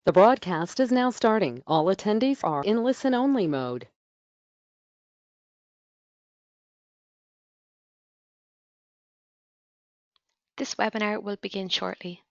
The broadcast is now starting. All attendees are in listen-only mode. This webinar will begin shortly.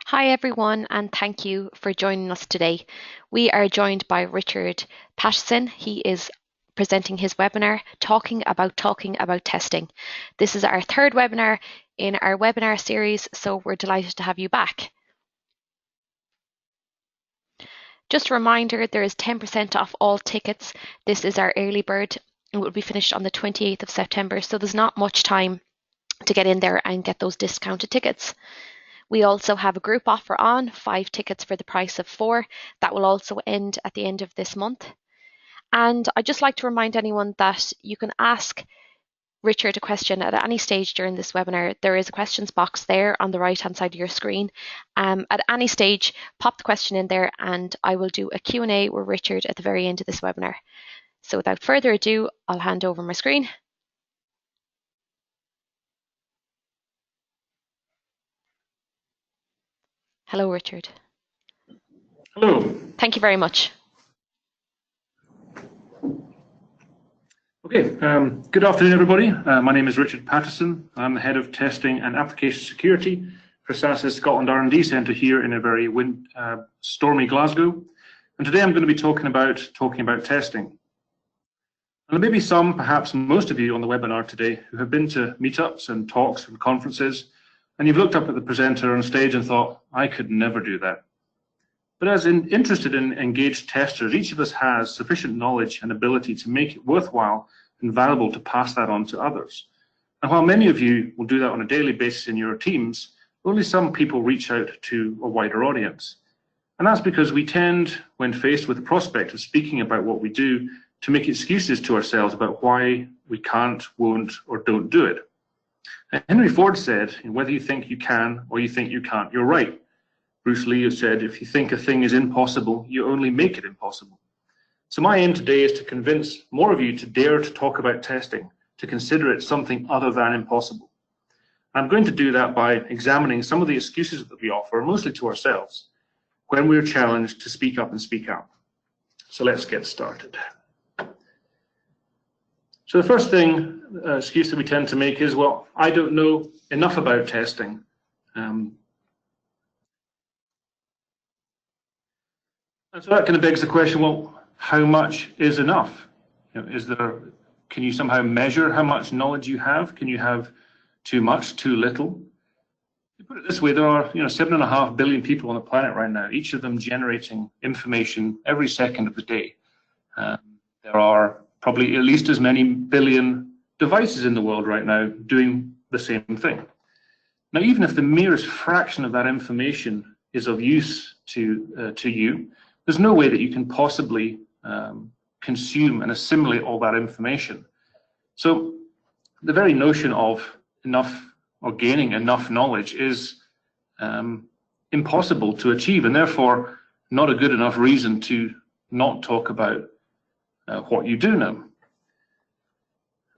Hi everyone, and thank you for joining us today. We are joined by Richard Paterson. He is presenting his webinar, Talking About Testing. This is our third webinar in our webinar series, so we're delighted to have you back. Just a reminder, there is 10% off all tickets. This is our early bird. It will be finished on the 28th of September, so there's not much time to get in there and get those discounted tickets. We also have a group offer on, 5 tickets for the price of 4. That will also end at the end of this month. And I'd just like to remind anyone that you can ask Richard a question at any stage during this webinar. There is a questions box there on the right-hand side of your screen. At any stage, pop the question in there and I will do a Q&A with Richard at the very end of this webinar. So without further ado, I'll hand over my screen. Hello, Richard. Hello. Thank you very much. Okay, good afternoon, everybody. My name is Richard Paterson. I'm the Head of Testing and Application Security for SAS's Scotland R&D Centre here in a very stormy Glasgow. And today I'm going to be talking about testing. And there may be some, perhaps most of you on the webinar today who have been to meetups and talks and conferences, and you've looked up at the presenter on stage and thought, I could never do that. But as interested and engaged testers, each of us has sufficient knowledge and ability to make it worthwhile and valuable to pass that on to others. And while many of you will do that on a daily basis in your teams, only some people reach out to a wider audience. And that's because we tend, when faced with the prospect of speaking about what we do, to make excuses to ourselves about why we can't, won't, or don't do it. And Henry Ford said, whether you think you can or you think you can't, you're right. Bruce Lee has said, if you think a thing is impossible, you only make it impossible. So my aim today is to convince more of you to dare to talk about testing, to consider it something other than impossible. I'm going to do that by examining some of the excuses that we offer, mostly to ourselves, when we're challenged to speak up and speak out. So let's get started. So the first excuse that we tend to make is, well, I don't know enough about testing. And so that kind of begs the question, well, how much is enough? Can you somehow measure how much knowledge you have? Can you have too much, too little? To put it this way, there are 7.5 billion people on the planet right now, each of them generating information every second of the day. There are probably at least as many billion devices in the world right now doing the same thing. Now, even if the merest fraction of that information is of use to you, there's no way that you can possibly consume and assimilate all that information. So the very notion of enough or gaining enough knowledge is impossible to achieve, and therefore not a good enough reason to not talk about what you do know.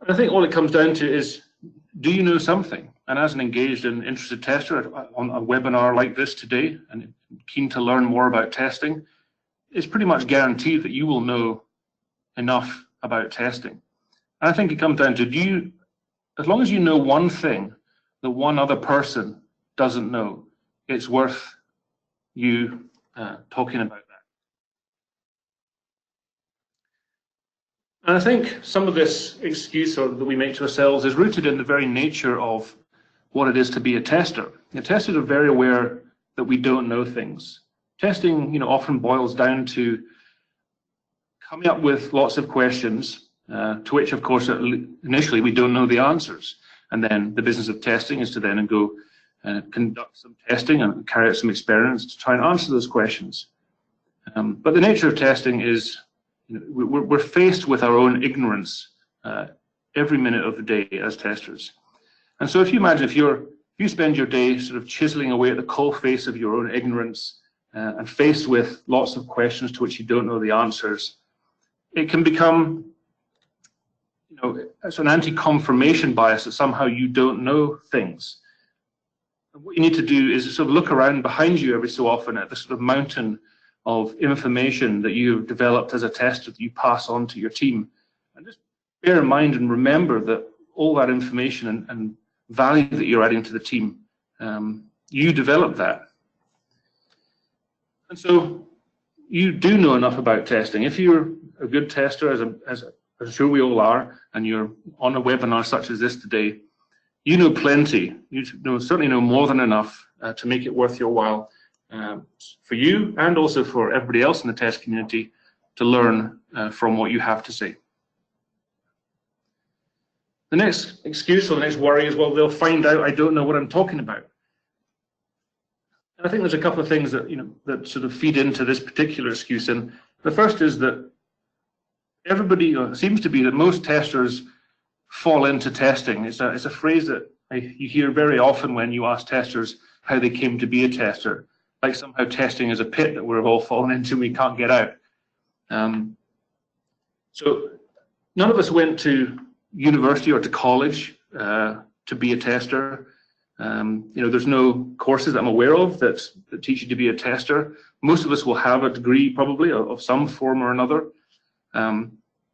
And I think all it comes down to is, do you know something? And as an engaged and interested tester on a webinar like this today, and keen to learn more about testing, it's pretty much guaranteed that you will know enough about testing. And I think it comes down to, as long as you know one thing that one other person doesn't know, it's worth you talking about that. And I think some of this excuse that we make to ourselves is rooted in the very nature of what it is to be a tester. Testers are very aware that we don't know things. Testing, often boils down to coming up with lots of questions, to which, of course, initially we don't know the answers. And then the business of testing is to then go conduct some testing and carry out some experiments to try and answer those questions. But the nature of testing is, we're faced with our own ignorance every minute of the day as testers. And so if you imagine, if you spend your day sort of chiseling away at the coal face of your own ignorance and faced with lots of questions to which you don't know the answers, it can become, it's an anti-confirmation bias that somehow you don't know things. And what you need to do is sort of look around behind you every so often at the sort of mountain of information that you've developed as a tester that you pass on to your team. And just bear in mind and remember that all that information and value that you're adding to the team, you developed that. And so you do know enough about testing. If you're a good tester, as I'm sure we all are, and you're on a webinar such as this today, you know plenty. You certainly know more than enough to make it worth your while for you and also for everybody else in the test community to learn from what you have to say. The next excuse or the next worry is, well, they'll find out I don't know what I'm talking about. And I think there's a couple of things that that sort of feed into this particular excuse. And the first is that it seems to be that most testers fall into testing. It's a phrase that you hear very often when you ask testers how they came to be a tester, like somehow testing is a pit that we're all fallen into and we can't get out. So none of us went to university or to college to be a tester. There's no courses that I'm aware of that teach you to be a tester. Most of us will have a degree probably of some form or another.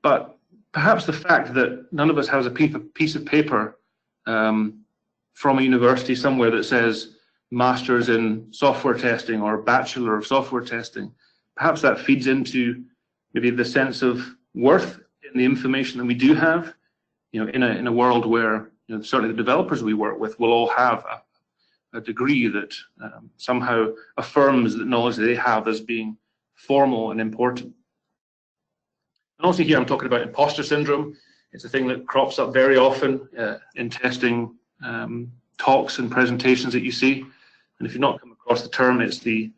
But perhaps the fact that none of us has a piece of paper from a university somewhere that says Masters in Software Testing or Bachelor of Software Testing, perhaps that feeds into maybe the sense of worth in the information that we do have. In a world where certainly the developers we work with will all have a degree that somehow affirms the knowledge that they have as being formal and important. And also here I'm talking about imposter syndrome. It's a thing that crops up very often in testing talks and presentations that you see. And if you've not come across the term, it's the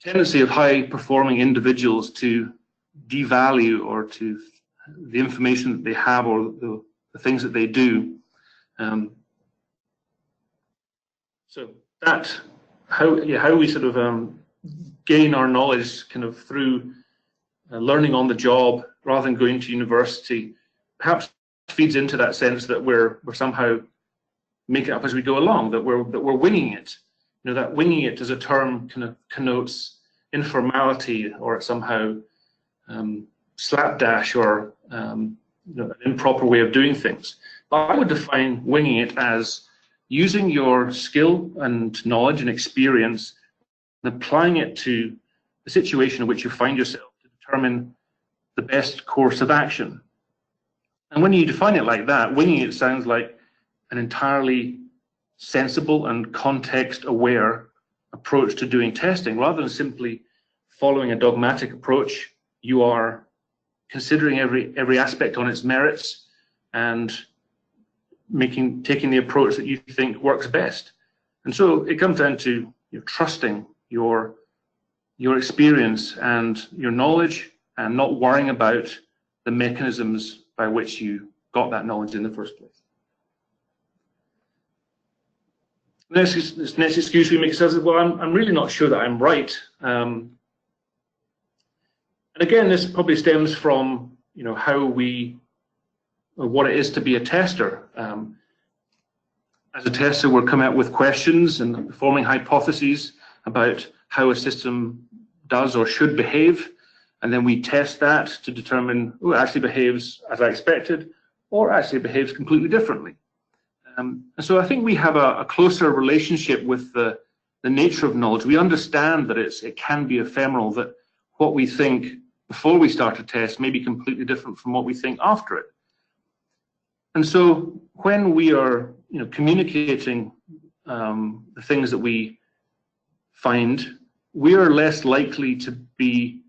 tendency of high-performing individuals to devalue or to the information that they have or the things that they do. So that how we sort of gain our knowledge kind of through learning on the job rather than going to university, perhaps feeds into that sense that we're somehow making it up as we go along, that we're winging it. That winging it as a term kind of connotes informality or somehow slapdash or an improper way of doing things. But I would define winging it as using your skill and knowledge and experience and applying it to the situation in which you find yourself to determine the best course of action. And when you define it like that, winging it sounds like an entirely sensible and context-aware approach to doing testing. Rather than simply following a dogmatic approach, you are considering every aspect on its merits and taking the approach that you think works best. And so it comes down to trusting your experience and your knowledge and not worrying about the mechanisms by which you got that knowledge in the first place. The next excuse we make is, well, I'm really not sure that I'm right. And again, this probably stems from how what it is to be a tester. As a tester, we're coming up with questions and forming hypotheses about how a system does or should behave, and then we test that to determine, oh, it actually behaves as I expected, or actually behaves completely differently. And so I think we have a closer relationship with the nature of knowledge. We understand that it can be ephemeral, that what we think before we start a test may be completely different from what we think after it. And so when we are communicating the things that we find, we are less likely to be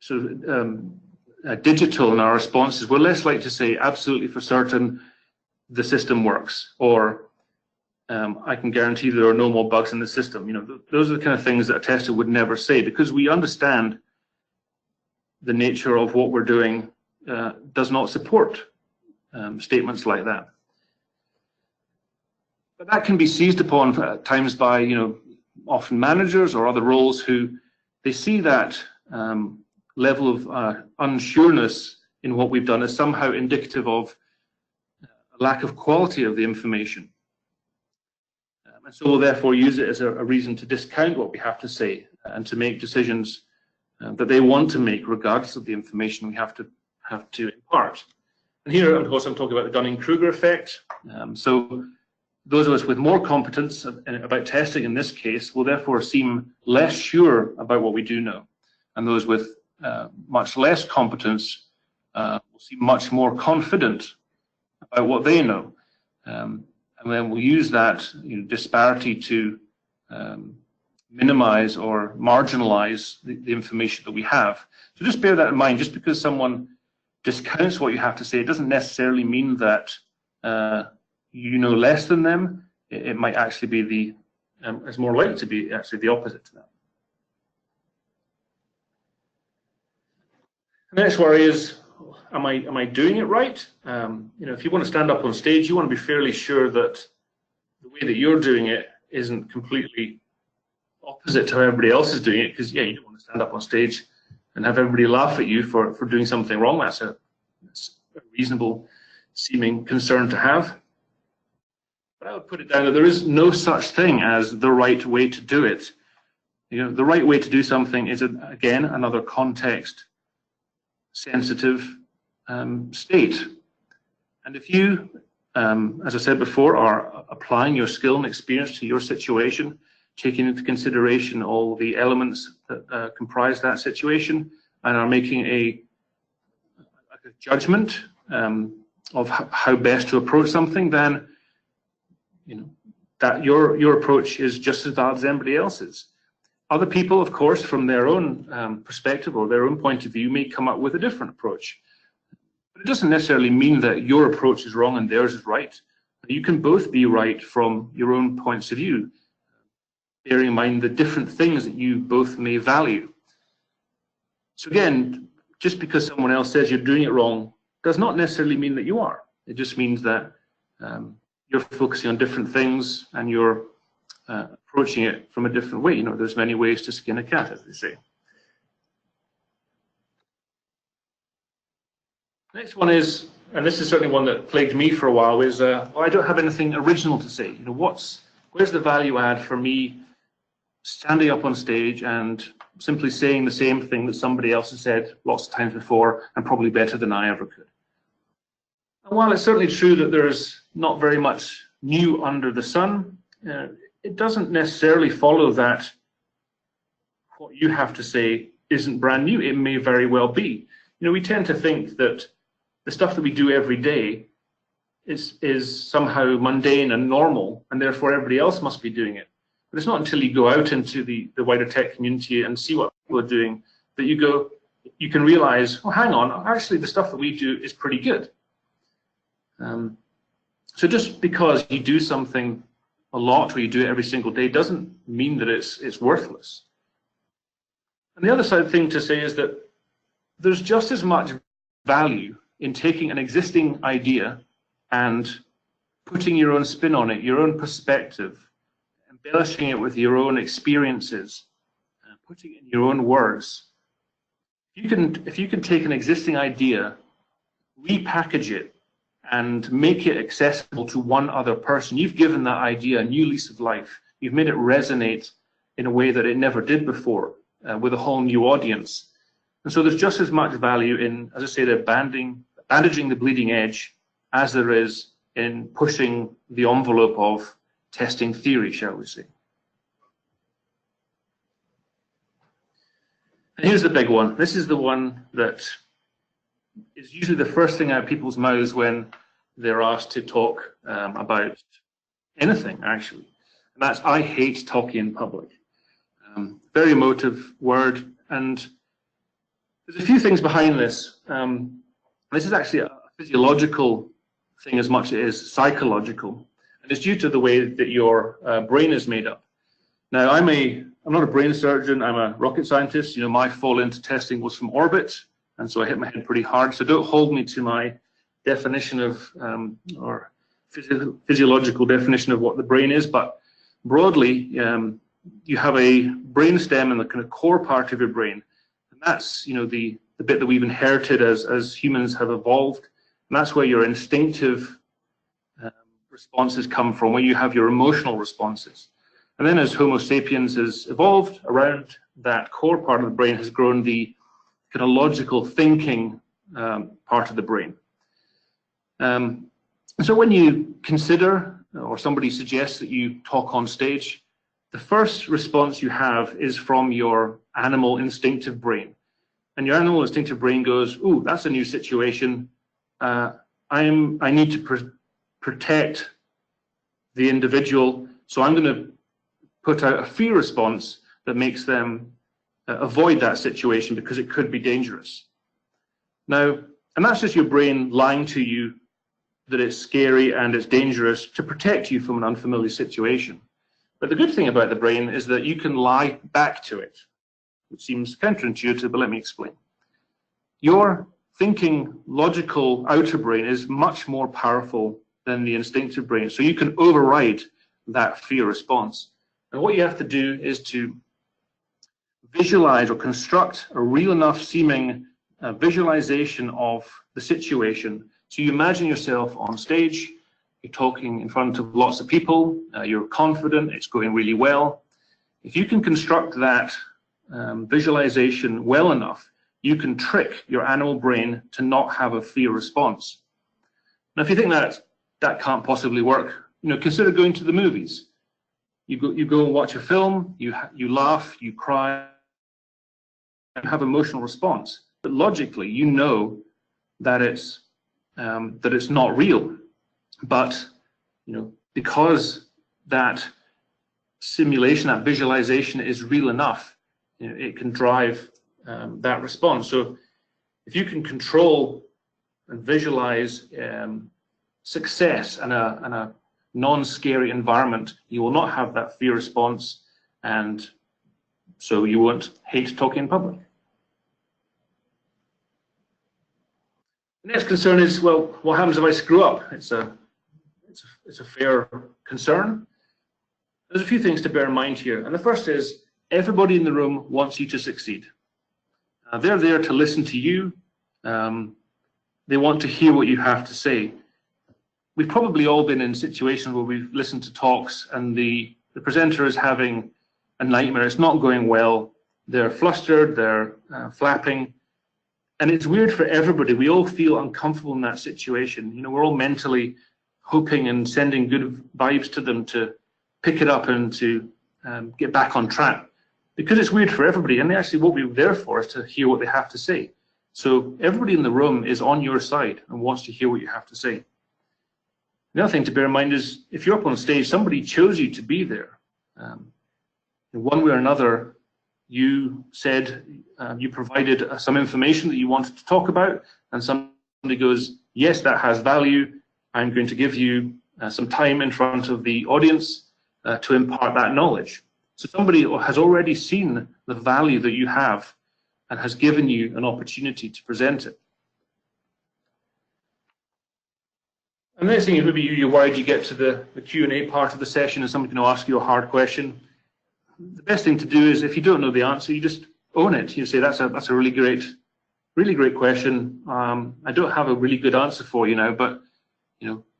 sort of digital in our responses. We're less likely to say absolutely for certain the system works, or I can guarantee there are no more bugs in the system. Those are the kind of things that a tester would never say, because we understand the nature of what we're doing does not support statements like that. But that can be seized upon at times by often managers or other roles who they see that level of unsureness in what we've done as somehow indicative of a lack of quality of the information. And so we'll therefore use it as a reason to discount what we have to say and to make decisions that they want to make regardless of the information we have to impart. And here, of course, I'm talking about the Dunning-Kruger effect. So those of us with more competence about testing in this case will therefore seem less sure about what we do know. And those with much less competence will seem much more confident about what they know. And then we'll use that disparity to minimize or marginalize the information that we have. So just bear that in mind. Just because someone discounts what you have to say, it doesn't necessarily mean that you know less than them. It might actually be it's more likely to be actually the opposite to that. The next worry is, am I doing it right? If you want to stand up on stage, you want to be fairly sure that the way that you're doing it isn't completely opposite to how everybody else is doing it, because you don't want to stand up on stage and have everybody laugh at you for doing something wrong. That's a reasonable seeming concern to have. But I would put it down that there is no such thing as the right way to do it. The right way to do something is, again, another context sensitive state. And if you, as I said before, are applying your skill and experience to your situation, taking into consideration all the elements that comprise that situation, and are making a judgment of how best to approach something, then that your approach is just as valid as anybody else's. Other people, of course, from their own perspective or their own point of view, may come up with a different approach. But it doesn't necessarily mean that your approach is wrong and theirs is right. You can both be right from your own points of view, bearing in mind the different things that you both may value. So again, just because someone else says you're doing it wrong does not necessarily mean that you are. It just means that you're focusing on different things and you're approaching it from a different way. There's many ways to skin a cat, as they say. Next one is, and this is certainly one that plagued me for a while, is well, I don't have anything original to say. Where's the value add for me standing up on stage and simply saying the same thing that somebody else has said lots of times before and probably better than I ever could? And while it's certainly true that there's not very much new under the sun, it doesn't necessarily follow that what you have to say isn't brand new. It may very well be. We tend to think that the stuff that we do every day is somehow mundane and normal, and therefore everybody else must be doing it. But it's not until you go out into the wider tech community and see what people are doing that you can realize, oh, hang on, actually the stuff that we do is pretty good. So just because you do something a lot or you do it every single day doesn't mean that it's worthless. And the other side thing to say is that there's just as much value in taking an existing idea and putting your own spin on it, your own perspective, embellishing it with your own experiences, putting it in your own words. If you can take an existing idea, repackage it, and make it accessible to one other person, you've given that idea a new lease of life. You've made it resonate in a way that it never did before, with a whole new audience. And so there's just as much value in, as I say, bandaging the bleeding edge as there is in pushing the envelope of testing theory, shall we say. And here's the big one. This is the one that is usually the first thing out of people's mouths when they're asked to talk about anything, actually. And that's, I hate talking in public. Very emotive word. And there's a few things behind this. This is actually a physiological thing as much as it is psychological. And it's due to the way that your brain is made up. Now, I'm not a brain surgeon, I'm a rocket scientist. You know, my fall into testing was from orbit, and so I hit my head pretty hard. So don't hold me to my definition of, or physiological definition of what the brain is, but broadly, you have a brain stem in the kind of core part of your brain. And that's, you know, the bit that we've inherited as humans have evolved. And that's where your instinctive responses come from, where you have your emotional responses. And then as Homo sapiens has evolved, around that core part of the brain has grown the kind of logical thinking part of the brain. And so when you consider, or somebody suggests that you talk on stage, the first response you have is from your animal instinctive brain. And your animal instinctive brain goes, ooh, that's a new situation. I need to protect the individual, so I'm going to put out a fear response that makes them avoid that situation because it could be dangerous. Now, and that's just your brain lying to you that it's scary and it's dangerous to protect you from an unfamiliar situation. But the good thing about the brain is that you can lie back to it, which seems counterintuitive, but let me explain. Your thinking, logical outer brain is much more powerful than the instinctive brain, so you can override that fear response. And what you have to do is to visualize or construct a real enough seeming visualization of the situation. So you imagine yourself on stage, you're talking in front of lots of people, you're confident, it's going really well. If you can construct that visualization well enough, you can trick your animal brain to not have a fear response. Now, if you think that can't possibly work, you know, consider going to the movies. You go and watch a film, you laugh, you cry, and have emotional response. But logically, you know that it's not real. But you know, because that simulation, that visualization is real enough, you know, it can drive that response. So if you can control and visualize success and a non-scary environment, you will not have that fear response, and so you won't hate talking in public. The next concern is, well, what happens if I screw up? It's a fair concern. There's a few things to bear in mind here, and the first is everybody in the room wants you to succeed. They're there to listen to you. They want to hear what you have to say. We've probably all been in situations where we've listened to talks and the presenter is having a nightmare. It's not going well. They're flustered, they're flapping. And it's weird for everybody. We all feel uncomfortable in that situation. You know, we're all mentally hoping and sending good vibes to them to pick it up and to get back on track. Because it's weird for everybody, and actually what we're there for is to hear what they have to say. So everybody in the room is on your side and wants to hear what you have to say. The other thing to bear in mind is if you're up on stage, somebody chose you to be there. In one way or another, you said you provided some information that you wanted to talk about, and somebody goes, yes, that has value. I'm going to give you some time in front of the audience to impart that knowledge. So somebody has already seen the value that you have and has given you an opportunity to present it. And the next thing is maybe you're worried you get to the Q&A part of the session and somebody's going to ask you a hard question. The best thing to do is, if you don't know the answer, you just own it. You say, that's a really great question. I don't have a really good answer for you now, but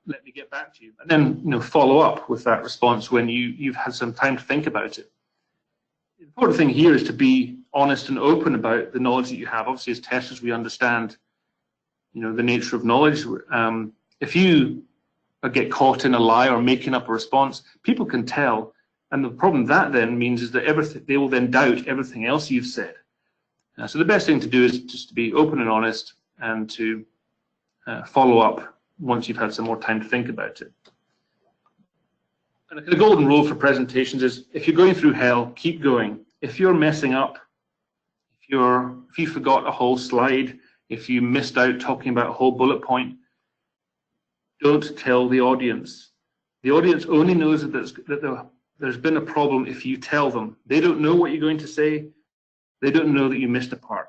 let me get back to you. And then follow up with that response when you've had some time to think about it. The important thing here is to be honest and open about the knowledge that you have. Obviously, as testers, we understand the nature of knowledge. If you get caught in a lie or making up a response, people can tell. And the problem that then means is that they will then doubt everything else you've said. So the best thing to do is just to be open and honest and to follow up once you've had some more time to think about it. And the golden rule for presentations is, if you're going through hell, keep going. If you're messing up, if you forgot a whole slide, if you missed out talking about a whole bullet point, don't tell the audience. The audience only knows that there's been a problem if you tell them. They don't know what you're going to say. They don't know that you missed a part.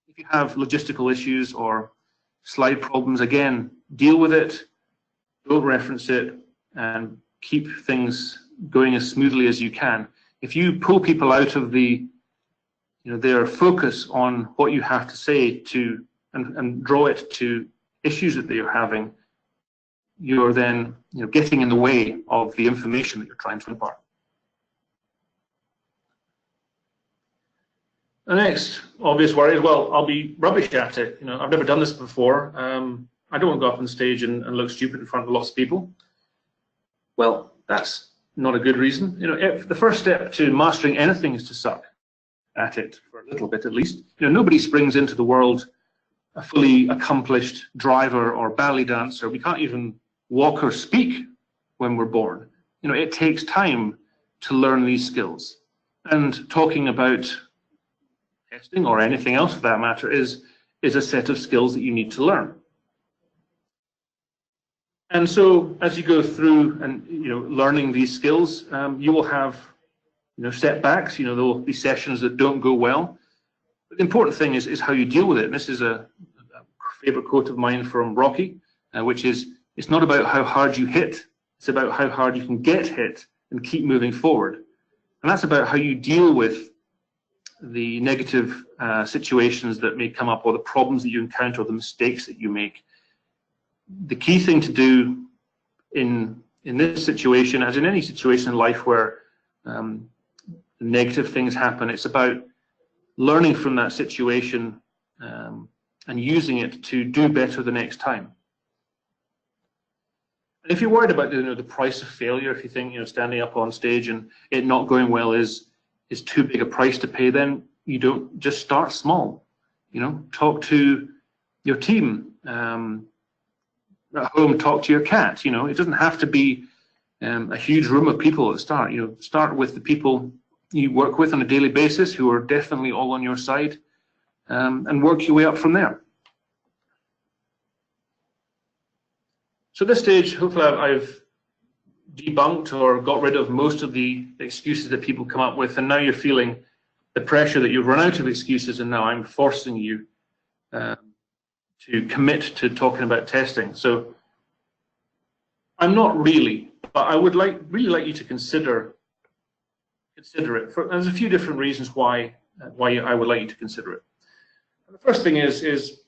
If you have logistical issues or slide problems, again, deal with it, don't reference it, and keep things going as smoothly as you can. If you pull people out of their focus on what you have to say and draw it to issues that they are having, you're then getting in the way of the information that you're trying to impart. The next obvious worry is, well, I'll be rubbish at it. I've never done this before. I don't want to go up on stage and look stupid in front of lots of people. Well, that's not a good reason. The first step to mastering anything is to suck at it for a little bit, at least. Nobody springs into the world a fully accomplished driver or ballet dancer. We can't even walk or speak when we're born. It takes time to learn these skills. And talking about testing or anything else for that matter is a set of skills that you need to learn. And so as you go through and learning these skills, you will have setbacks. There will be sessions that don't go well. But the important thing is how you deal with it. And this is a favorite quote of mine from Rocky, which is, it's not about how hard you hit, it's about how hard you can get hit and keep moving forward. And that's about how you deal with the negative situations that may come up, or the problems that you encounter, or the mistakes that you make. The key thing to do in this situation, as in any situation in life where negative things happen, it's about learning from that situation and using it to do better the next time. And if you're worried about the price of failure, if you think standing up on stage and it not going well is too big a price to pay, then you don't just start small. Talk to your team. At home, talk to your cat. It doesn't have to be a huge room of people at the start. Start with the people you work with on a daily basis who are definitely all on your side, and work your way up from there. So at this stage, hopefully I've debunked or got rid of most of the excuses that people come up with, and now you're feeling the pressure that you've run out of excuses, and now I'm forcing you to commit to talking about testing. So I'm not really, but I would really like you to consider it. There's a few different reasons why I would like you to consider it. And the first thing is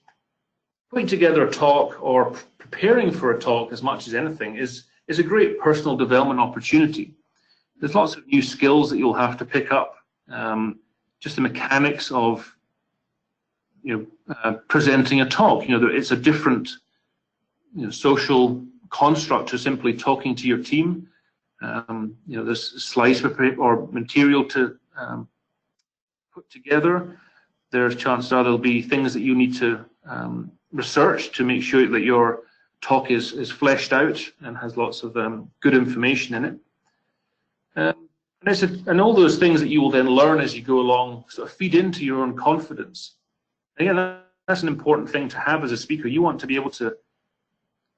putting together a talk, or preparing for a talk as much as anything, is a great personal development opportunity. There's lots of new skills that you'll have to pick up. Just the mechanics of presenting a talk. It's a different social construct to simply talking to your team. There's slides or material to put together. There's chances there'll be things that you need to research to make sure that your talk is fleshed out and has lots of good information in it. And all those things that you will then learn as you go along sort of feed into your own confidence. Again, that's an important thing to have as a speaker. You want to be able to,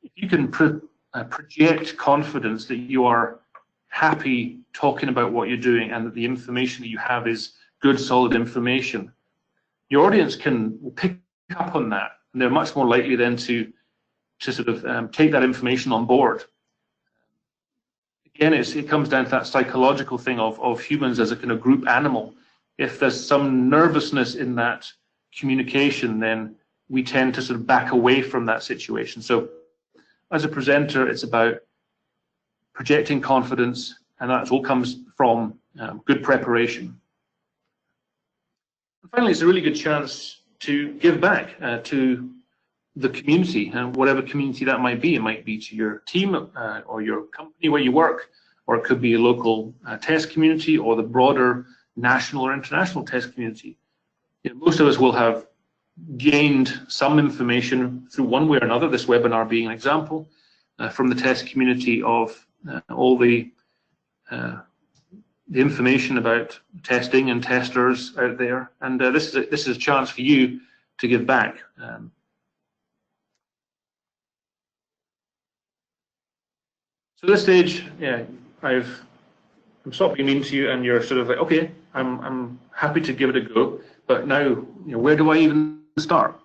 if you can project confidence that you are happy talking about what you're doing and that the information that you have is good, solid information, your audience will pick up on that, and they're much more likely then to sort of take that information on board. Again, it comes down to that psychological thing of humans as a kind of group animal. If there's some nervousness in that communication, then we tend to sort of back away from that situation. So as a presenter, it's about projecting confidence, and that all comes from good preparation. And finally, it's a really good chance to give back to the community, and whatever community that might be. It might be to your team or your company where you work, or it could be a local test community or the broader national or international test community. You know, most of us will have gained some information through one way or another, this webinar being an example, from the test community of all the information about testing and testers out there. And this is a chance for you to give back. So at this stage, yeah, I'm stopping mean to you, and you're sort of like, okay, I'm happy to give it a go, but now, you know, where do I even start?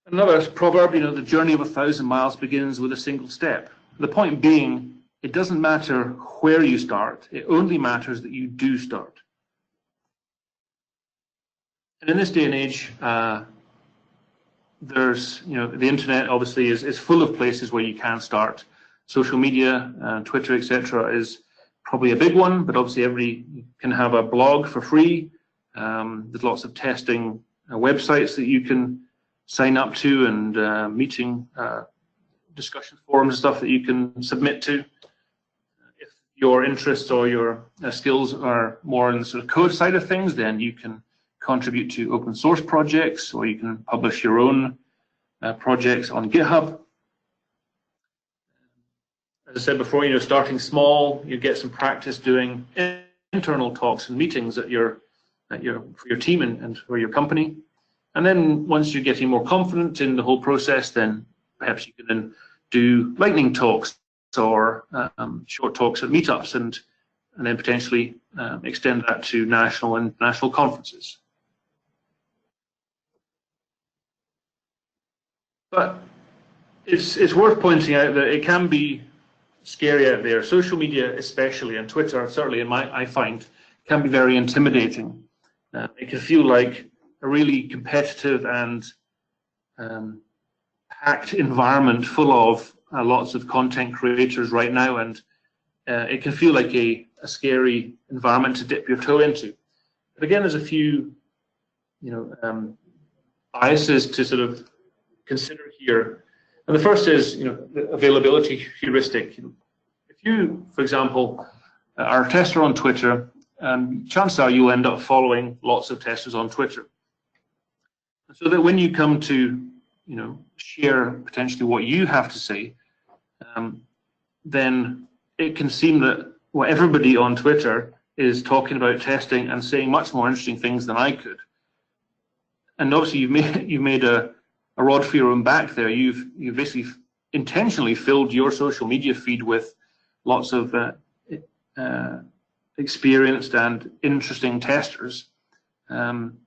Another proverb, you know, the journey of 1,000 miles begins with a single step. The point being, it doesn't matter where you start, it only matters that you do start. And in this day and age, there's, you know, the internet obviously is full of places where you can start. Social media, Twitter, etc., is probably a big one, but obviously you can have a blog for free. There's lots of testing websites that you can sign up to, and meeting discussion forums and stuff that you can submit to. If your interests or your skills are more in the sort of code side of things, then you can contribute to open source projects, or you can publish your own projects on GitHub. As I said before, you know, starting small, you get some practice doing internal talks and meetings for your team and for your company. And then once you're getting more confident in the whole process, then perhaps you can then do lightning talks or short talks at meetups, and then potentially extend that to national and international conferences. But it's worth pointing out that it can be scary out there. Social media, especially, and Twitter, certainly I find, can be very intimidating. It can feel like a really competitive and packed environment full of lots of content creators right now, and it can feel like a scary environment to dip your toe into. But again, there's a few, you know, biases to sort of consider here. And the first is, you know, the availability heuristic. If you, for example, are a tester on Twitter, chances are you'll end up following lots of testers on Twitter. So that when you come to, you know, share potentially what you have to say, then it can seem that, well, everybody on Twitter is talking about testing and saying much more interesting things than I could. And obviously you've made a rod for your own back there. You've basically intentionally filled your social media feed with lots of experienced and interesting testers. And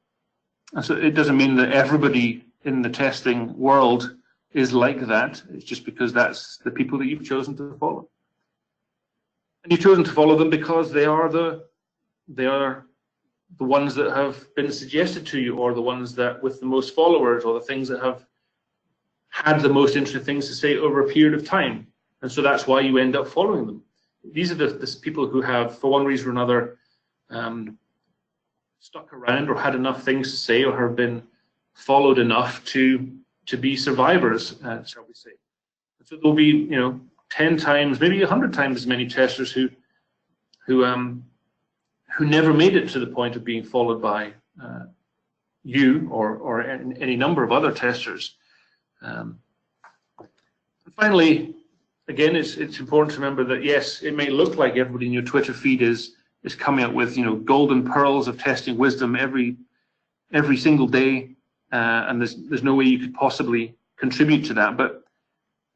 so it doesn't mean that everybody in the testing world is like that. It's just because that's the people that you've chosen to follow. And you've chosen to follow them because they are the ones that have been suggested to you, or the ones that with the most followers, or the things that have had the most interesting things to say over a period of time. And so that's why you end up following them. These are the people who have, for one reason or another, stuck around or had enough things to say, or have been followed enough to be survivors, shall we say. And so there'll be, you know, 10 times, maybe 100 times as many testers who never made it to the point of being followed by you or any number of other testers. And finally, again, it's important to remember that yes, it may look like everybody in your Twitter feed is coming up with, you know, golden pearls of testing wisdom every single day, and there's no way you could possibly contribute to that. But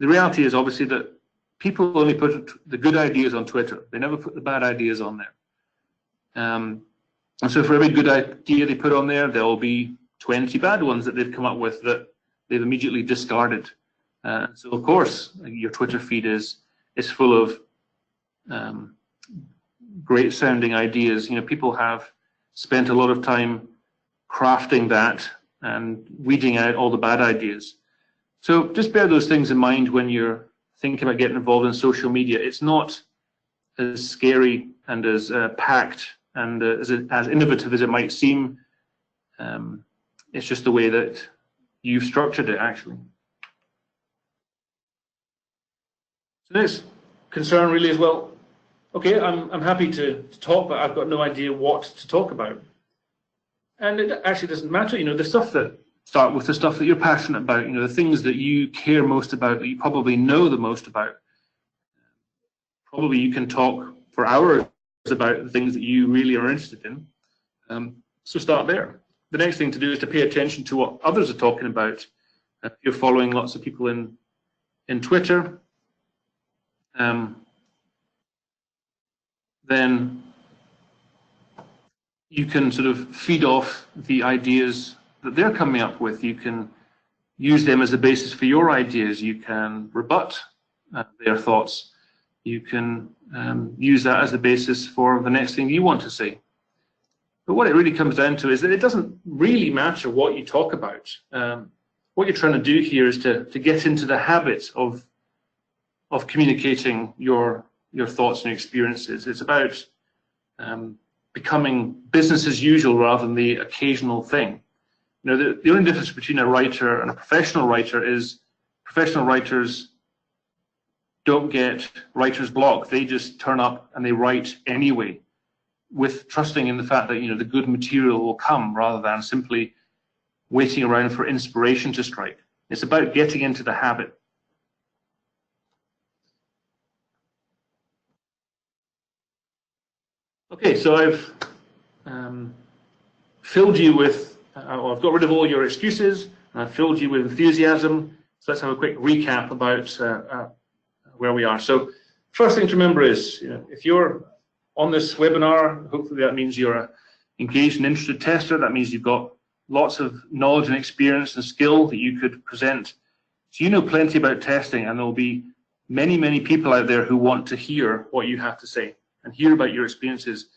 the reality is obviously that people only put the good ideas on Twitter. They never put the bad ideas on there. And so for every good idea they put on there, there will be 20 bad ones that they've come up with that they've immediately discarded. So of course, your Twitter feed is full of great sounding ideas. People have spent a lot of time crafting that and weeding out all the bad ideas. So just bear those things in mind when you're thinking about getting involved in social media. It's not as scary and as packed and as innovative as it might seem. It's just the way that you've structured it, actually. So this concern really is, well, okay, I'm happy to talk, but I've got no idea what to talk about. And it actually doesn't matter, the stuff that start with the stuff that you're passionate about, the things that you care most about, that you probably know the most about. Probably you can talk for hours about the things that you really are interested in. So start there. The next thing to do is to pay attention to what others are talking about. If you're following lots of people in Twitter, then you can sort of feed off the ideas that they're coming up with. You can use them as a basis for your ideas. You can rebut their thoughts. You can use that as the basis for the next thing you want to say. But what it really comes down to is that it doesn't really matter what you talk about. What you're trying to do here is to get into the habit of communicating your thoughts and experiences. It's about becoming business as usual rather than the occasional thing. The only difference between a writer and a professional writer is professional writers don't get writer's block. They just turn up and they write anyway, with trusting in the fact that the good material will come rather than simply waiting around for inspiration to strike. It's about getting into the habit. Okay, so I've filled you with, I've got rid of all your excuses, and I've filled you with enthusiasm. So let's have a quick recap about where we are. So first thing to remember is, if you're on this webinar, hopefully that means you're an engaged and interested tester. That means you've got lots of knowledge and experience and skill that you could present. So you know plenty about testing, and there'll be many, many people out there who want to hear what you have to say and hear about your experiences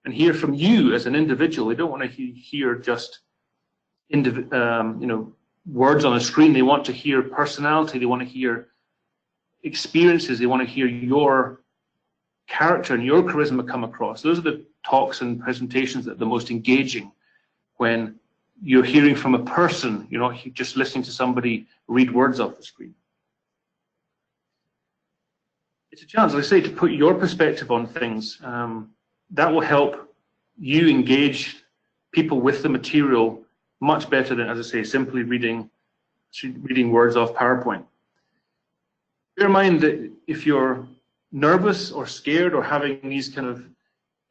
and hear from you as an individual. They don't want to hear just words on a screen. They want to hear personality. They want to hear experiences. They want to hear your character and your charisma come across. Those are the talks and presentations that are the most engaging, when you're hearing from a person. You're not just listening to somebody read words off the screen. It's a chance, as I say, to put your perspective on things. That will help you engage people with the material much better than, as I say, simply reading words off PowerPoint. Bear in mind that if you're nervous or scared or having these kind of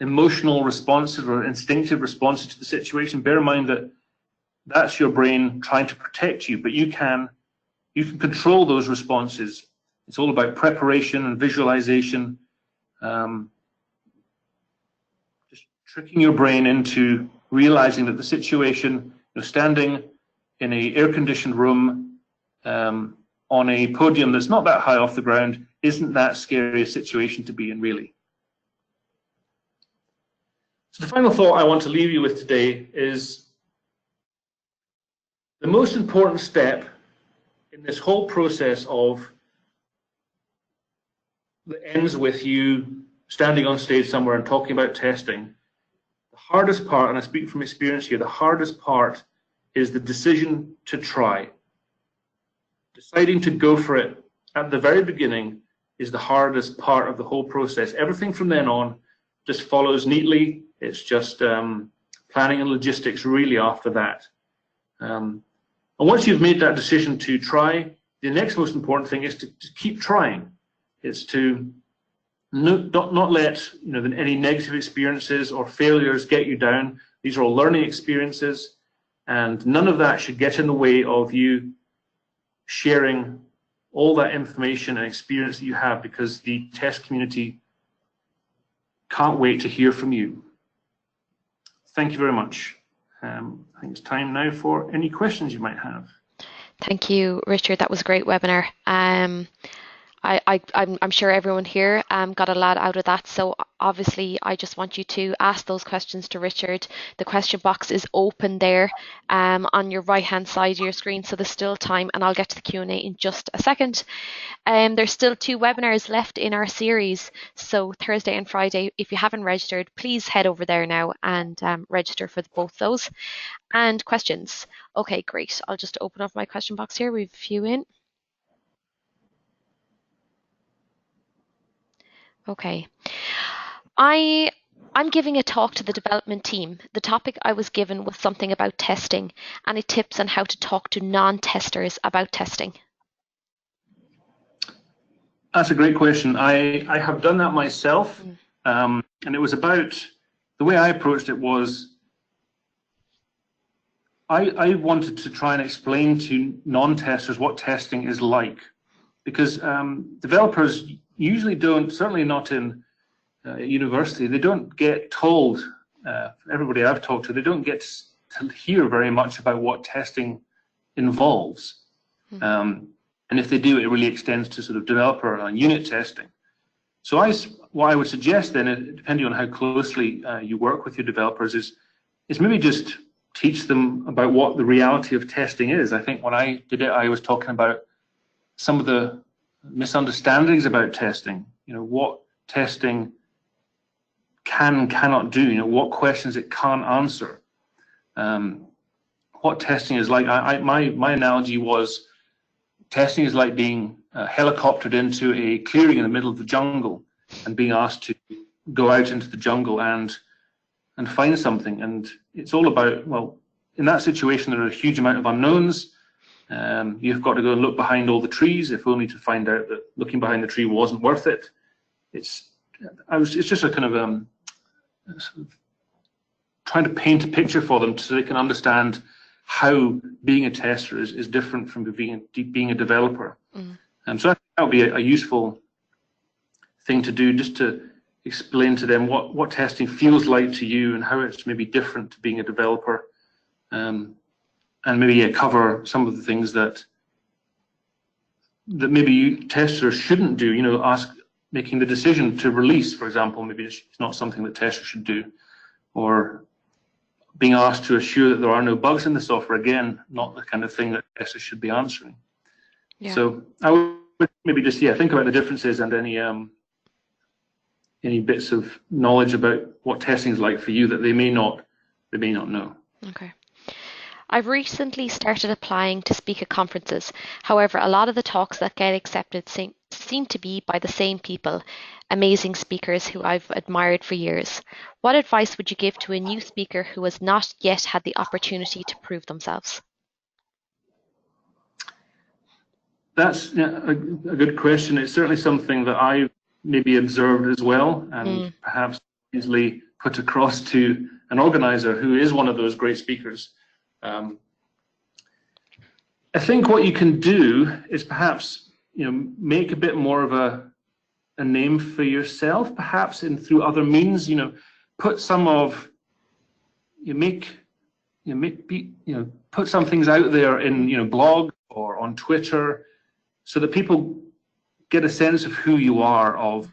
emotional responses or instinctive responses to the situation, bear in mind that that's your brain trying to protect you, but you can control those responses. It's all about preparation and visualization, just tricking your brain into realizing that the situation, standing in an air-conditioned room on a podium that's not that high off the ground, isn't that scary a situation to be in, really. So the final thought I want to leave you with today is the most important step in this whole process that ends with you standing on stage somewhere and talking about testing. The hardest part, and I speak from experience here, the hardest part is the decision to try. Deciding to go for it at the very beginning is the hardest part of the whole process. Everything from then on just follows neatly. It's just planning and logistics really after that. And once you've made that decision to try, the next most important thing is to keep trying. It's to not let any negative experiences or failures get you down. These are all learning experiences, and none of that should get in the way of you sharing all that information and experience that you have, because the test community can't wait to hear from you. Thank you very much. I think it's time now for any questions you might have. Thank you, Richard. That was a great webinar. I'm sure everyone here got a lot out of that. So obviously, I just want you to ask those questions to Richard. The question box is open there on your right-hand side of your screen. So there's still time, and I'll get to the Q&A in just a second. There's still 2 webinars left in our series. So Thursday and Friday, if you haven't registered, please head over there now and register for both those. And questions. Okay, great. I'll just open up my question box here. We've a few in. Okay. I'm giving a talk to the development team. The topic I was given was something about testing. Any tips on how to talk to non-testers about testing? That's a great question. I have done that myself, and it was about, the way I approached it was, I wanted to try and explain to non-testers what testing is like, because developers usually don't, certainly not in university, they don't get told, everybody I've talked to, they don't get to hear very much about what testing involves. And if they do, it really extends to sort of developer and unit testing. So what I would suggest then, depending on how closely you work with your developers, is maybe just teach them about what the reality of testing is. I think when I did it, I was talking about some of the misunderstandings about testing, what testing cannot do, what questions it can't answer, what testing is like. My analogy was, testing is like being helicoptered into a clearing in the middle of the jungle and being asked to go out into the jungle and find something. And it's all about, well, in that situation, there are a huge amount of unknowns. You've got to go and look behind all the trees, if only to find out that looking behind the tree wasn't worth it. It's just a kind of sort of trying to paint a picture for them so they can understand how being a tester is different from being a developer. So I think that would be a useful thing to do, just to explain to them what testing feels like to you and how it's maybe different to being a developer, and maybe cover some of the things that maybe testers shouldn't do. Making the decision to release, for example, maybe it's not something that testers should do, or being asked to assure that there are no bugs in the software, again, not the kind of thing that testers should be answering. Yeah. So I would maybe just think about the differences and any bits of knowledge about what testing is like for you that they may not know. Okay. I've recently started applying to speak at conferences. However, a lot of the talks that get accepted seem to be by the same people, amazing speakers who I've admired for years. What advice would you give to a new speaker who has not yet had the opportunity to prove themselves? That's a good question. It's certainly something that I maybe observed as well, and perhaps easily put across to an organizer who is one of those great speakers. I think what you can do is perhaps make a bit more of a name for yourself, perhaps through other means. Put some of put some things out there in blog or on Twitter, so that people get a sense of who you are, of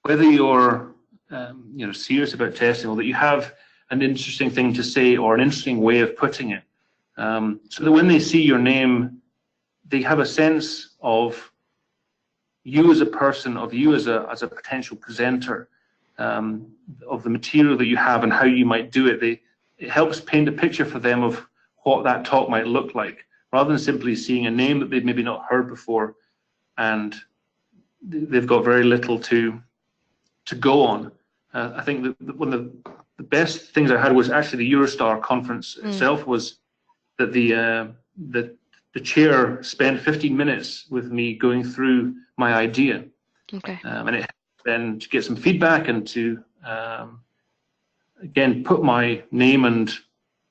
whether you're serious about testing, or that you have an interesting thing to say or an interesting way of putting it, so that when they see your name, they have a sense of you as a person, of you as a potential presenter, of the material that you have and how you might do it. It helps paint a picture for them of what that talk might look like, rather than simply seeing a name that they've maybe not heard before and they've got very little to go on. I think that one of the best things I had was actually the EuroSTAR conference itself, was that the chair spent 15 minutes with me going through my idea. Okay. And it then to get some feedback and to again put my name and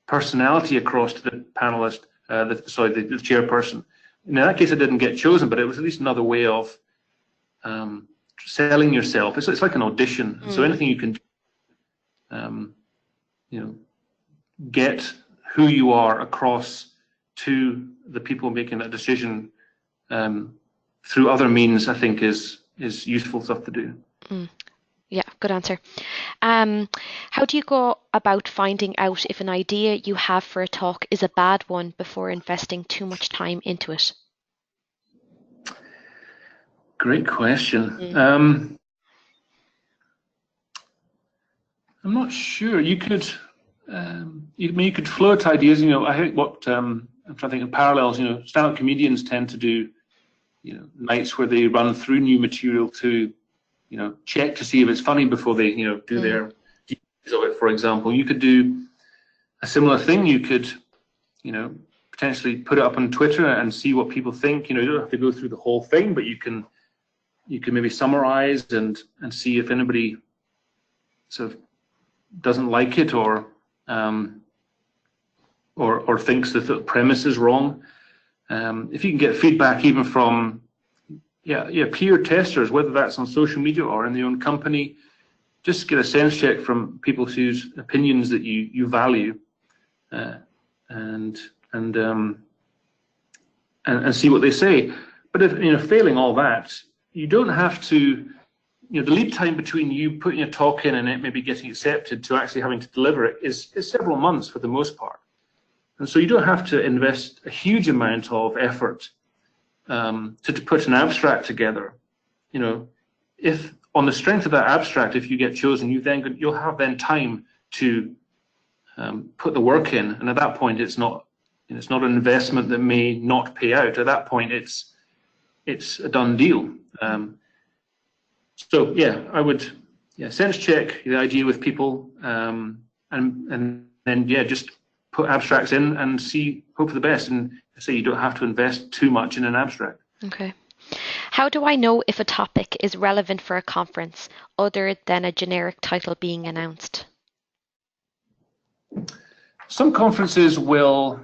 personality across to the panelist, the chairperson. In that case, I didn't get chosen, but it was at least another way of selling yourself. It's like an audition. So anything you can do, get who you are across to the people making that decision through other means, I think, is useful stuff to do. Yeah, good answer. How do you go about finding out if an idea you have for a talk is a bad one before investing too much time into it? Great question. I'm not sure. You could, you could float ideas. I think what I'm trying to think of parallels. Stand-up comedians tend to do, nights where they run through new material to, check to see if it's funny before they, do their use of it. For example, you could do a similar thing. You could, potentially put it up on Twitter and see what people think. You don't have to go through the whole thing, but you can maybe summarize and see if anybody sort of doesn't like it or thinks that the premise is wrong. If you can get feedback even from peer testers, whether that's on social media or in your own company, just get a sense check from people whose opinions that you value, and see what they say. But if failing all that, you don't have to. The lead time between you putting a talk in and it maybe getting accepted to actually having to deliver it is several months for the most part. And so you don't have to invest a huge amount of effort to put an abstract together. If on the strength of that abstract, if you get chosen, you'll have then time to put the work in. And at that point, it's not an investment that may not pay out. At that point, it's a done deal. So yeah, I would sense check the idea with people, and then just put abstracts in and hope for the best. And say you don't have to invest too much in an abstract. Okay. How do I know if a topic is relevant for a conference other than a generic title being announced? Some conferences will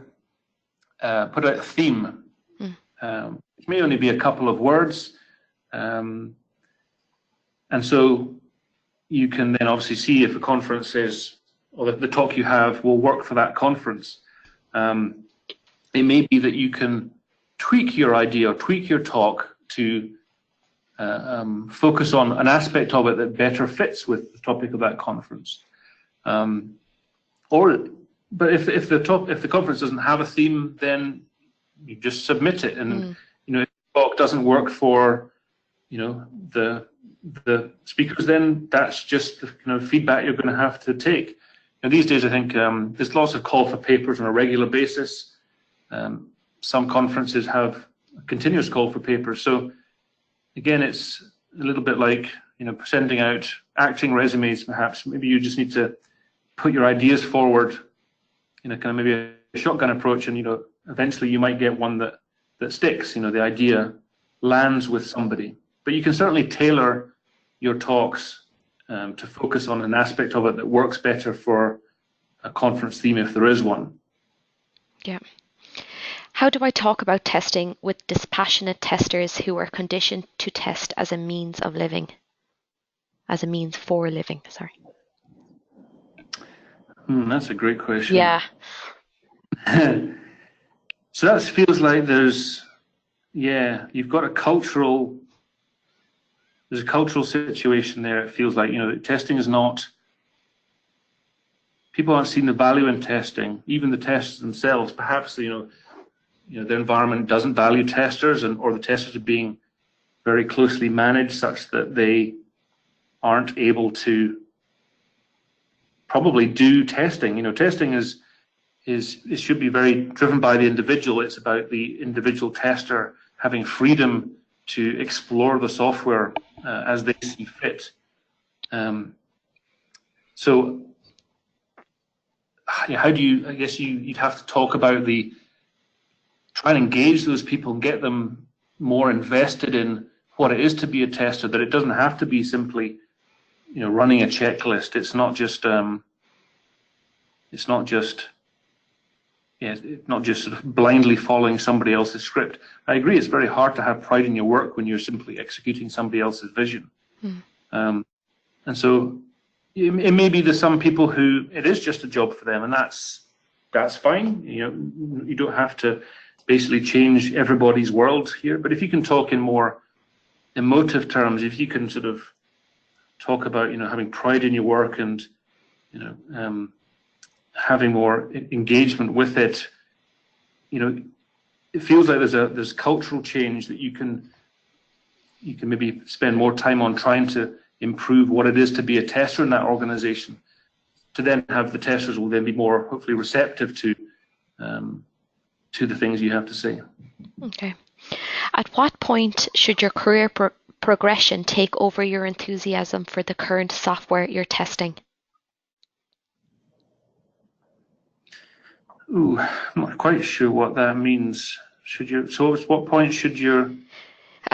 put out a theme. It may only be a couple of words. And so you can then obviously see if a conference is, or the talk you have will work for that conference. It may be that you can tweak your idea or tweak your talk to focus on an aspect of it that better fits with the topic of that conference. But if the conference doesn't have a theme, then you just submit it. And if the talk doesn't work for the speakers, then that's just the feedback you're going to have to take. And these days, I think there's lots of call for papers on a regular basis. Some conferences have a continuous call for papers. So again, it's a little bit like sending out acting resumes. Perhaps maybe you just need to put your ideas forward, kind of maybe a shotgun approach, and eventually you might get one that sticks. The idea lands with somebody. But you can certainly tailor your talks to focus on an aspect of it that works better for a conference theme if there is one. Yeah. How do I talk about testing with dispassionate testers who are conditioned to test as a means of living? As a means for living, sorry. That's a great question. Yeah. So that feels like you've got there's a cultural situation there. It feels like, testing is not, people aren't seeing the value in testing, even the testers themselves. Perhaps, their environment doesn't value testers, or the testers are being very closely managed such that they aren't able to probably do testing. Testing it should be very driven by the individual. It's about the individual tester having freedom to explore the software as they see fit. So how do you, I guess you'd have to talk about try and engage those people and get them more invested in what it is to be a tester, that it doesn't have to be simply, running a checklist. It's not just sort of blindly following somebody else's script. I agree, it's very hard to have pride in your work when you're simply executing somebody else's vision. And so it may be there's some people who it is just a job for them, and that's fine. You don't have to basically change everybody's world here. But if you can talk in more emotive terms, if you can sort of talk about, having pride in your work and, having more engagement with it, it feels like there's cultural change that you can maybe spend more time on trying to improve what it is to be a tester in that organization, to then have the testers will then be more hopefully receptive to the things you have to say. Okay. At what point should your career progression take over your enthusiasm for the current software you're testing? Ooh, I'm not quite sure what that means. So at what point should your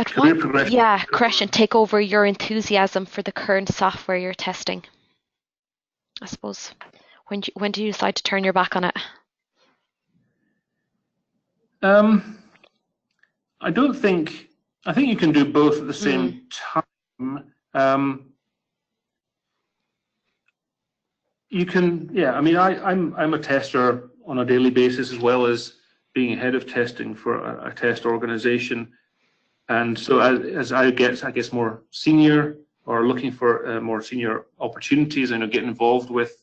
career progression take over your enthusiasm for the current software you're testing? I suppose. When do you decide to turn your back on it? I think you can do both at the same time. You can, I'm a tester on a daily basis, as well as being head of testing for a test organization. And so as I get, more senior, or looking for more senior opportunities, and get involved with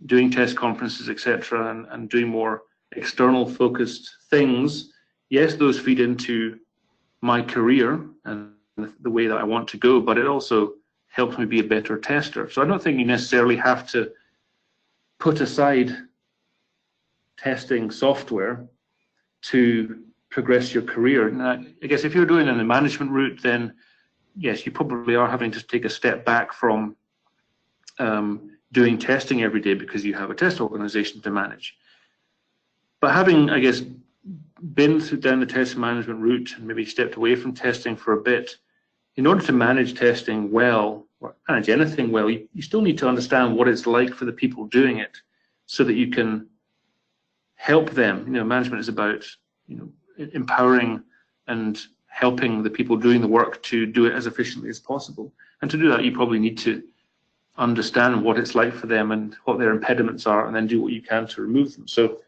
doing test conferences, etc., and doing more external focused things, yes, those feed into my career and the way that I want to go, but it also helps me be a better tester. So I don't think you necessarily have to put aside testing software to progress your career. Now, I guess if you're doing in the management route, then yes, you probably are having to take a step back from doing testing every day because you have a test organization to manage. But having, I guess, been down the test management route and maybe stepped away from testing for a bit, in order to manage testing well, or manage anything well, you still need to understand what it's like for the people doing it, so that you can help them. Management is about empowering and helping the people doing the work to do it as efficiently as possible. And to do that, you probably need to understand what it's like for them and what their impediments are, and then do what you can to remove them. So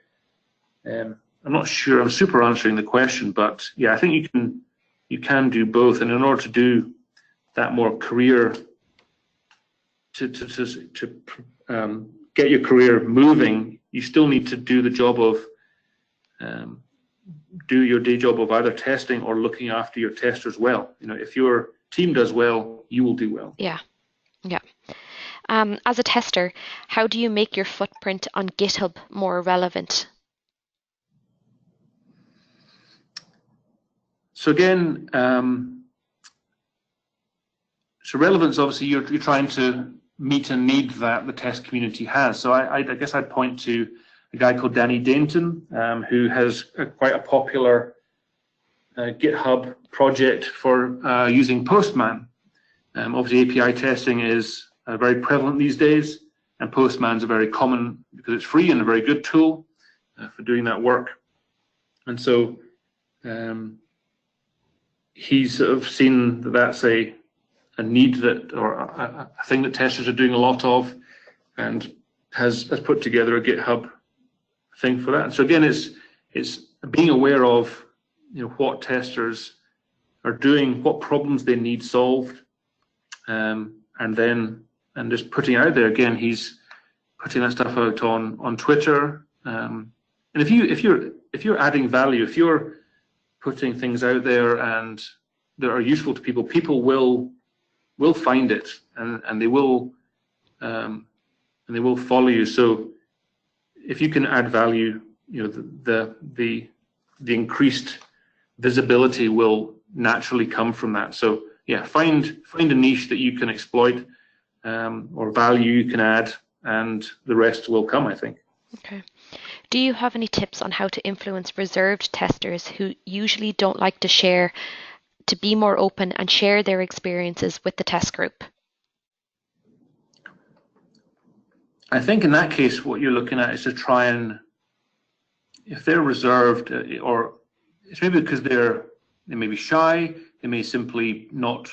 I'm not sure I'm super answering the question, but yeah, I think you can do both. And in order to do that more career, to get your career moving, you still need to do the job of do your day job of either testing or looking after your testers well. If your team does well, you will do well. Yeah. As a tester, how do you make your footprint on GitHub more relevant? So again, so relevance, obviously, you're trying to meet a need that the test community has. So I guess I'd point to a guy called Danny Dainton, who has quite a popular GitHub project for using Postman. Obviously, API testing is very prevalent these days, and Postman's a very common, because it's free and a very good tool for doing that work. And so he's sort of seen that that's a need that, or a thing that testers are doing a lot of, and has put together a GitHub thing for that. So again, it's being aware of what testers are doing, what problems they need solved, and just putting out there. Again, he's putting that stuff out on Twitter, and if you're adding value, if you're putting things out there and that are useful to people, people will find it, and they will follow you. So if you can add value, the increased visibility will naturally come from that. So yeah, find a niche that you can exploit, or value you can add, and the rest will come, I think. Okay. Do you have any tips on how to influence reserved testers who usually don't like to share, to be more open and share their experiences with the test group? I think in that case, what you're looking at is to try and, if they're reserved, or it's maybe because they may be shy, they may simply not,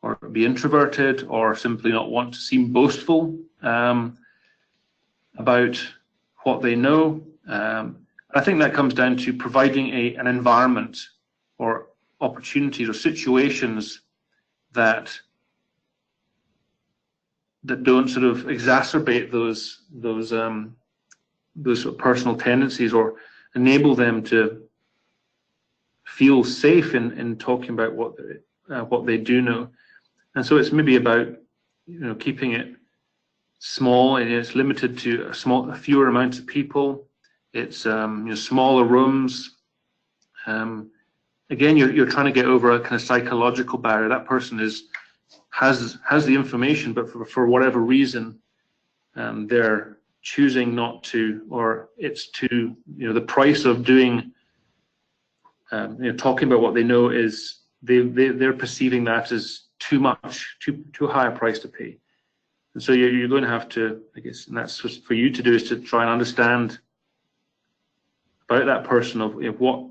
or be introverted, or simply not want to seem boastful about what they know. I I think that comes down to providing an environment or opportunities or situations that don't sort of exacerbate those sort of personal tendencies, or enable them to feel safe in talking about what they do know. And so it's maybe about, you know, keeping it small, and it's limited to a fewer amounts of people. It's you know, smaller rooms. Again, you're trying to get over a kind of psychological barrier. That person has the information, but for whatever reason, they're choosing not to, or it's too, you know, the price of doing, you know, talking about what they know is they're perceiving that as too much, too high a price to pay. And so you're going to have to, I guess, and that's for you to do, is to try and understand about that person, of, you know,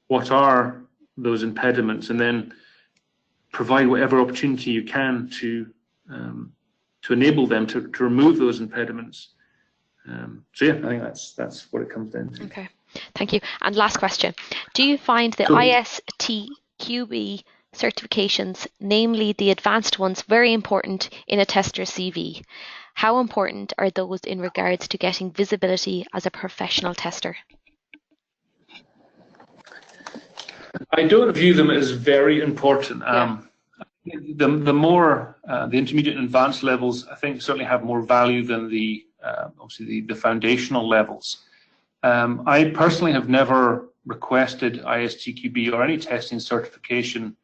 what are those impediments, and then provide whatever opportunity you can to enable them to remove those impediments. So yeah, I think that's what it comes down to. Okay, thank you. And last question: do you find the ISTQB certifications, namely the advanced ones, very important in a tester's CV? How important are those in regards to getting visibility as a professional tester? I don't view them as very important. Yeah. The more the intermediate and advanced levels, I think, certainly have more value than the obviously the foundational levels. I personally have never requested ISTQB or any testing certification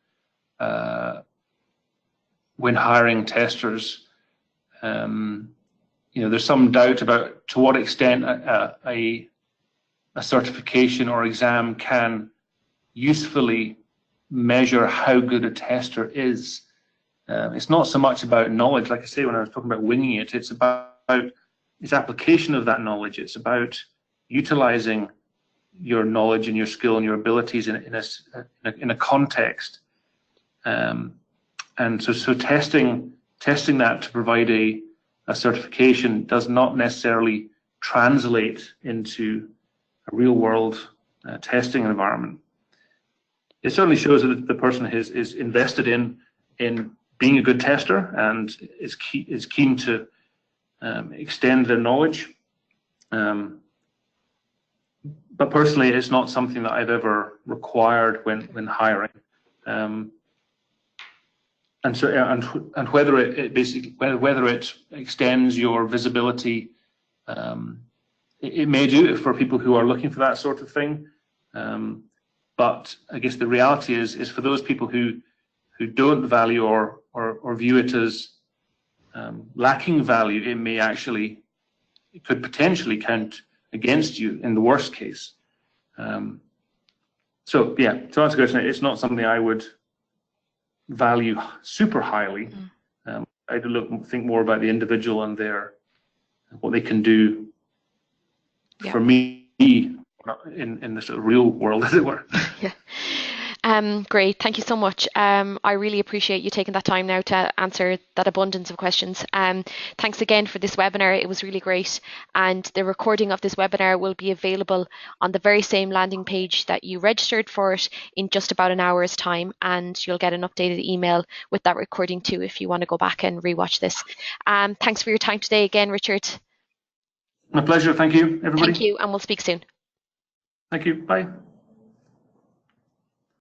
when hiring testers. You know, there's some doubt about to what extent a certification or exam can usefully measure how good a tester is. It's not so much about knowledge, like I say when I was talking about winging it. It's about its application of that knowledge. It's about utilizing your knowledge and your skill and your abilities in a context. And so testing that to provide a certification does not necessarily translate into a real world testing environment. It certainly shows that the person is invested in being a good tester and is keen to extend their knowledge. But personally, it's not something that I've ever required when hiring. And so, and whether it extends your visibility, it may do it for people who are looking for that sort of thing. But I guess the reality is for those people who don't value or view it as lacking value, it could potentially count against you in the worst case. So yeah, to answer the question, it's not something I would value super highly. I'd think more about the individual and what they can do for me in the sort of real world, as it were. Yeah. Great, thank you so much. I really appreciate you taking that time now to answer that abundance of questions. Thanks again for this webinar. It was really great, and the recording of this webinar will be available on the very same landing page that you registered for it in just about an hour's time, and you'll get an updated email with that recording too if you want to go back and rewatch this. Thanks for your time today again, Richard. My pleasure. Thank you, everybody. Thank you, and we'll speak soon. Thank you. Bye.